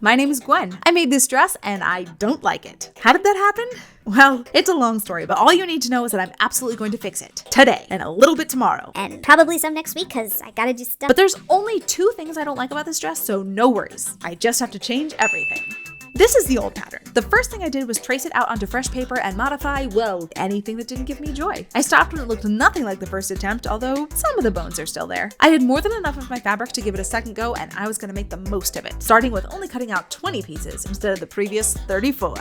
my name is Gwen. I made this dress and I don't like it. How did that happen? Well, it's a long story, but all you need to know is that I'm absolutely going to fix it. Today, and a little bit tomorrow. And probably some next week, because I gotta do stuff. But there's only 2 things I don't like about this dress, so no worries. I just have to change everything. This is the old pattern. The first thing I did was trace it out onto fresh paper and modify, well, anything that didn't give me joy. I stopped when it looked nothing like the first attempt, although some of the bones are still there. I had more than enough of my fabric to give it a second go, and I was gonna make the most of it, starting with only cutting out 20 pieces instead of the previous 34.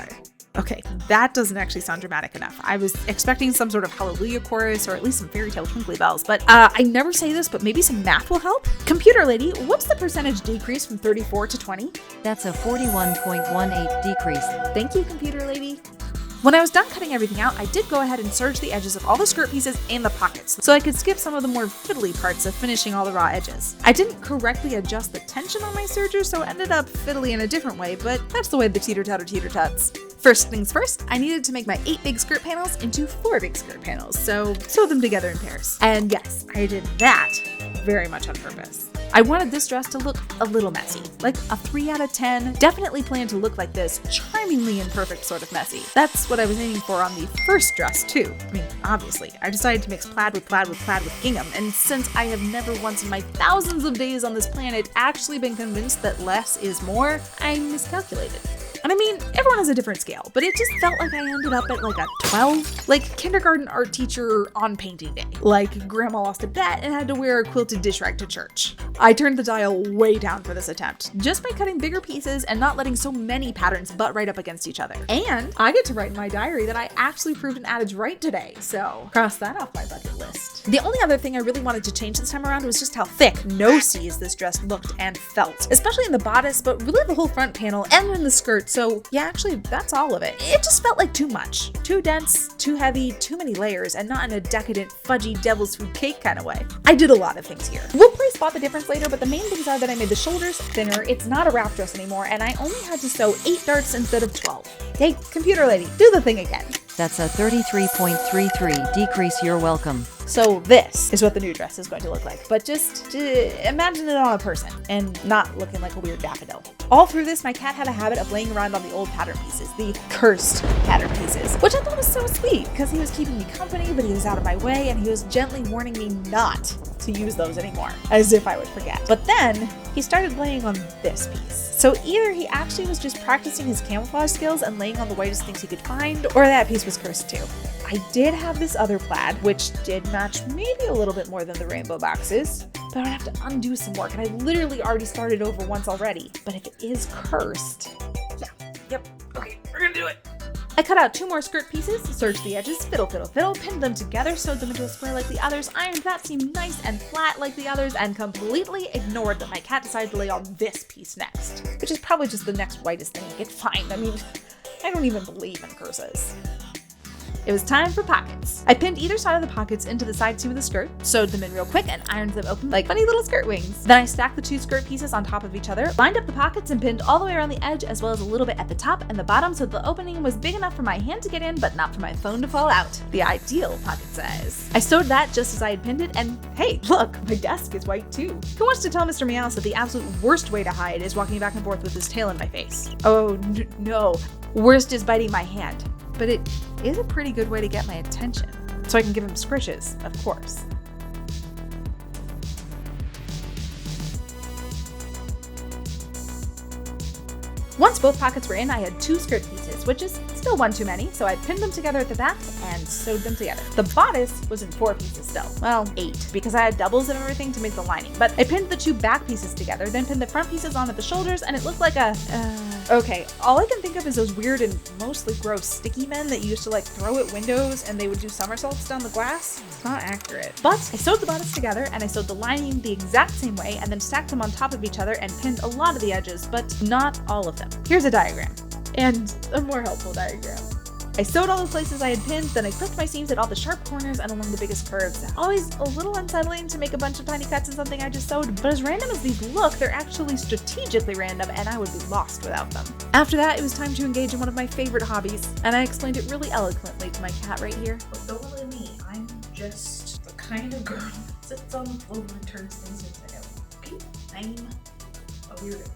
Okay, that doesn't actually sound dramatic enough. I was expecting some sort of hallelujah chorus or at least some fairy tale twinkly bells, but I never say this, but maybe some math will help. Computer lady, what's the percentage decrease from 34 to 20? That's a 41.18 decrease. Thank you, computer lady. When I was done cutting everything out, I did go ahead and serge the edges of all the skirt pieces and the pockets, so I could skip some of the more fiddly parts of finishing all the raw edges. I didn't correctly adjust the tension on my serger, so it ended up fiddly in a different way, but that's the way the teeter-totter teeter-tots. First things first, I needed to make my 8 big skirt panels into 4 big skirt panels, so sew them together in pairs. And yes, I did that very much on purpose. I wanted this dress to look a little messy, like a 3 out of 10. Definitely planned to look like this, charmingly imperfect sort of messy. That's what I was aiming for on the first dress too. I mean, obviously, I decided to mix plaid with plaid with plaid with gingham, and since I have never once in my thousands of days on this planet actually been convinced that less is more, I miscalculated. And I mean, everyone has a different scale, but it just felt like I ended up at like a 12, like kindergarten art teacher on painting day. Like grandma lost a bet and had to wear a quilted dish rag to church. I turned the dial way down for this attempt, just by cutting bigger pieces and not letting so many patterns butt right up against each other. And I get to write in my diary that I actually proved an adage right today, so cross that off my bucket list. The only other thing I really wanted to change this time around was just how thick, no seams this dress looked and felt, especially in the bodice, but really the whole front panel and in the skirt. So yeah, actually that's all of it. It just felt like too much. Too dense, too heavy, too many layers, and not in a decadent, fudgy devil's food cake kind of way. I did a lot of things here. We'll play spot the difference later, but the main things are that I made the shoulders thinner, it's not a wrap dress anymore, and I only had to sew 8 darts instead of 12. Hey, computer lady, do the thing again. That's a 33.33 decrease. You're welcome. So this is what the new dress is going to look like, but just imagine it on a person and not looking like a weird daffodil. All through this, my cat had a habit of laying around on the old pattern pieces, the cursed pattern pieces, which I thought was so sweet because he was keeping me company, but he was out of my way and he was gently warning me not to use those anymore, as if I would forget. But then he started laying on this piece. So either he actually was just practicing his camouflage skills and laying on the whitest things he could find, or that piece was cursed too. I did have this other plaid, which did match maybe a little bit more than the rainbow boxes, but I would have to undo some work, and I literally already started over once already. But if it is cursed, okay, we're gonna do it. I cut out 2 more skirt pieces, serged the edges, fiddle, pinned them together, sewed them into a square like the others, ironed that seam nice and flat like the others, and completely ignored that my cat decided to lay on this piece next, which is probably just the next whitest thing I could find. I mean, I don't even believe in curses. It was time for pockets. I pinned either side of the pockets into the side seam of the skirt, sewed them in real quick, and ironed them open like funny little skirt wings. Then I stacked the 2 skirt pieces on top of each other, lined up the pockets, and pinned all the way around the edge as well as a little bit at the top and the bottom so the opening was big enough for my hand to get in but not for my phone to fall out. The ideal pocket size. I sewed that just as I had pinned it, and hey, look, my desk is white too. Who wants to tell Mr. Meows that the absolute worst way to hide is walking back and forth with his tail in my face? Oh, no. Worst is biting my hand. But it is a pretty good way to get my attention. So I can give him scritches, of course. Once both pockets were in, I had 2 skirt pieces, which is still one too many, so I pinned them together at the back and sewed them together. The bodice was in 4 pieces still. Well, 8, because I had doubles of everything to make the lining. But I pinned the 2 back pieces together, then pinned the front pieces on at the shoulders, and it looked like a, okay, all I can think of is those weird and mostly gross sticky men that you used to like throw at windows and they would do somersaults down the glass. It's not accurate. But I sewed the bodice together and I sewed the lining the exact same way and then stacked them on top of each other and pinned a lot of the edges, but not all of them. Here's a diagram. And a more helpful diagram. I sewed all the places I had pinned, then I clipped my seams at all the sharp corners and along the biggest curves. Always a little unsettling to make a bunch of tiny cuts in something I just sewed, but as random as these look, they're actually strategically random and I would be lost without them. After that, it was time to engage in one of my favorite hobbies, and I explained it really eloquently to my cat right here. Don't believe me, I'm just the kind of girl that sits on the floor and turns things inside out. Okay? I'm a weirdo.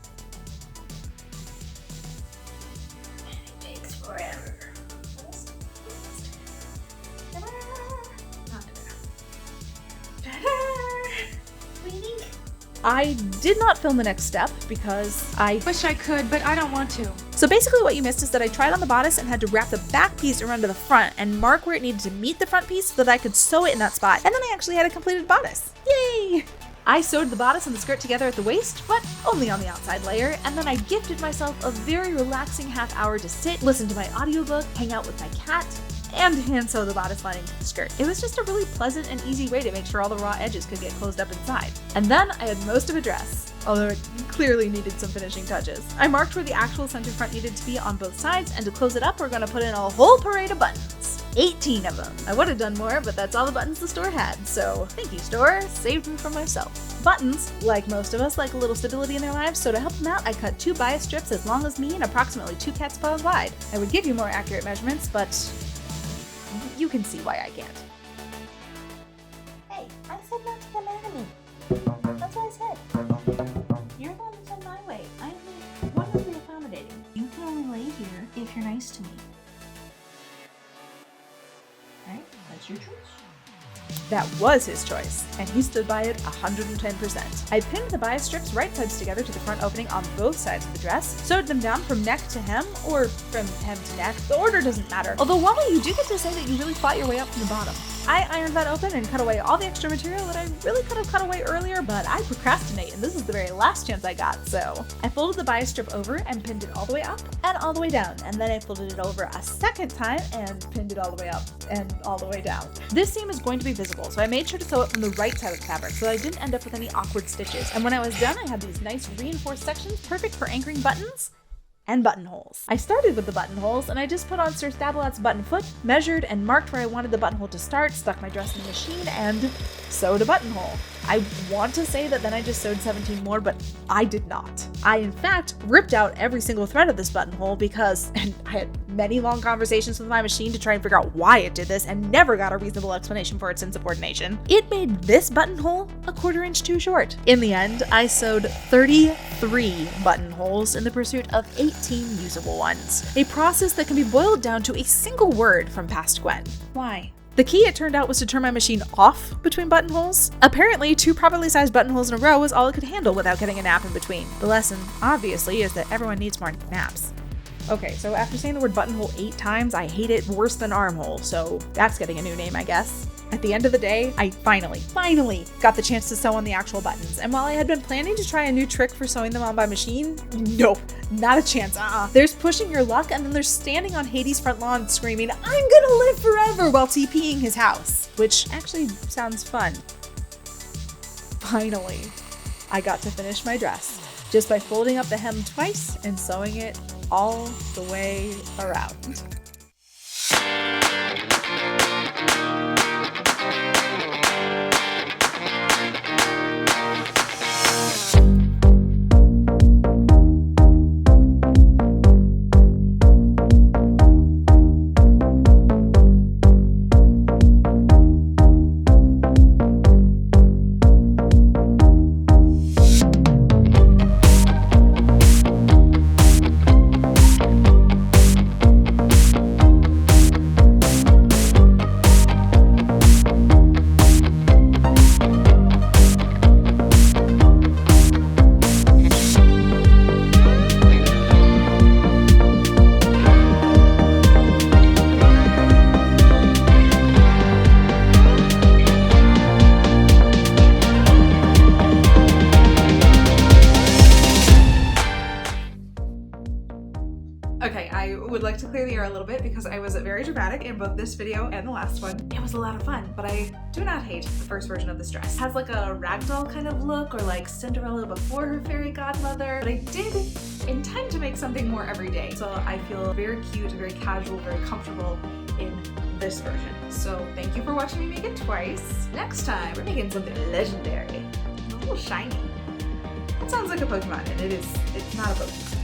I did not film the next step because I Wish I could, but I don't want to. So basically what you missed is that I tried on the bodice and had to wrap the back piece around to the front and mark where it needed to meet the front piece so that I could sew it in that spot. And then I actually had a completed bodice. Yay! I sewed the bodice and the skirt together at the waist, but only on the outside layer, and then I gifted myself a very relaxing half hour to sit, listen to my audiobook, hang out with my cat, and hand sew the bodice lining to the skirt. It was just a really pleasant and easy way to make sure all the raw edges could get closed up inside. And then I had most of a dress, although it clearly needed some finishing touches. I marked where the actual center front needed to be on both sides, and to close it up, we're gonna put in a whole parade of buttons. 18 of them. I would have done more, but that's all the buttons the store had, so thank you, store, saved me from myself. Buttons, like most of us, like a little stability in their lives, so to help them out, I cut 2 bias strips as long as me and approximately 2 cat's paws wide. I would give you more accurate measurements, but you can see why I can't. Hey, I said not to get mad at me. That's what I said. You're the one that's in my way. I'm wonderfully accommodating. You can only lay here if you're nice to me. Right? That's your choice. That was his choice, and he stood by it 110%. I pinned the bias strips right sides together to the front opening on both sides of the dress, sewed them down from neck to hem, or from hem to neck. The order doesn't matter. Although one way you do get to say that you really fought your way up from the bottom. I ironed that open and cut away all the extra material that I really could have cut away earlier, but I procrastinate, and this is the very last chance I got, so I folded the bias strip over and pinned it all the way up and all the way down, and then I folded it over a second time and pinned it all the way up and all the way down. This seam is going to be visible, so I made sure to sew it from the right side of the fabric so that I didn't end up with any awkward stitches. And when I was done, I had these nice reinforced sections, perfect for anchoring buttons and buttonholes. I started with the buttonholes, and I just put on Sir Stabelat's button foot, measured and marked where I wanted the buttonhole to start, stuck my dress in the machine, and sewed a buttonhole. I want to say that then I just sewed 17 more, but I did not. I, in fact, ripped out every single thread of this buttonhole because, and I had many long conversations with my machine to try and figure out why it did this and never got a reasonable explanation for its insubordination. It made this buttonhole a 1/4 inch too short. In the end, I sewed 33 buttonholes in the pursuit of 18 usable ones. A process that can be boiled down to a single word from Past Gwen. Why? The key, it turned out, was to turn my machine off between buttonholes. Apparently, 2 properly sized buttonholes in a row was all it could handle without getting a nap in between. The lesson, obviously, is that everyone needs more naps. Okay, so after saying the word buttonhole 8 times, I hate it worse than armhole, so that's getting a new name, I guess. At the end of the day, I finally got the chance to sew on the actual buttons. And while I had been planning to try a new trick for sewing them on by machine, nope, not a chance, There's pushing your luck, and then there's standing on Hades' front lawn screaming, "I'm gonna live forever," while TPing his house, which actually sounds fun. Finally, I got to finish my dress just by folding up the hem twice and sewing it all the way around. Okay, I would like to clear the air a little bit because I was very dramatic in both this video and the last one. It was a lot of fun, but I do not hate the first version of this dress. It has like a ragdoll kind of look, or like Cinderella before her fairy godmother, but I did intend to make something more everyday. So I feel very cute, very casual, very comfortable in this version. So thank you for watching me make it twice. Next time, we're making something legendary, a little shiny. That sounds like a Pokemon, and it's not a Pokemon.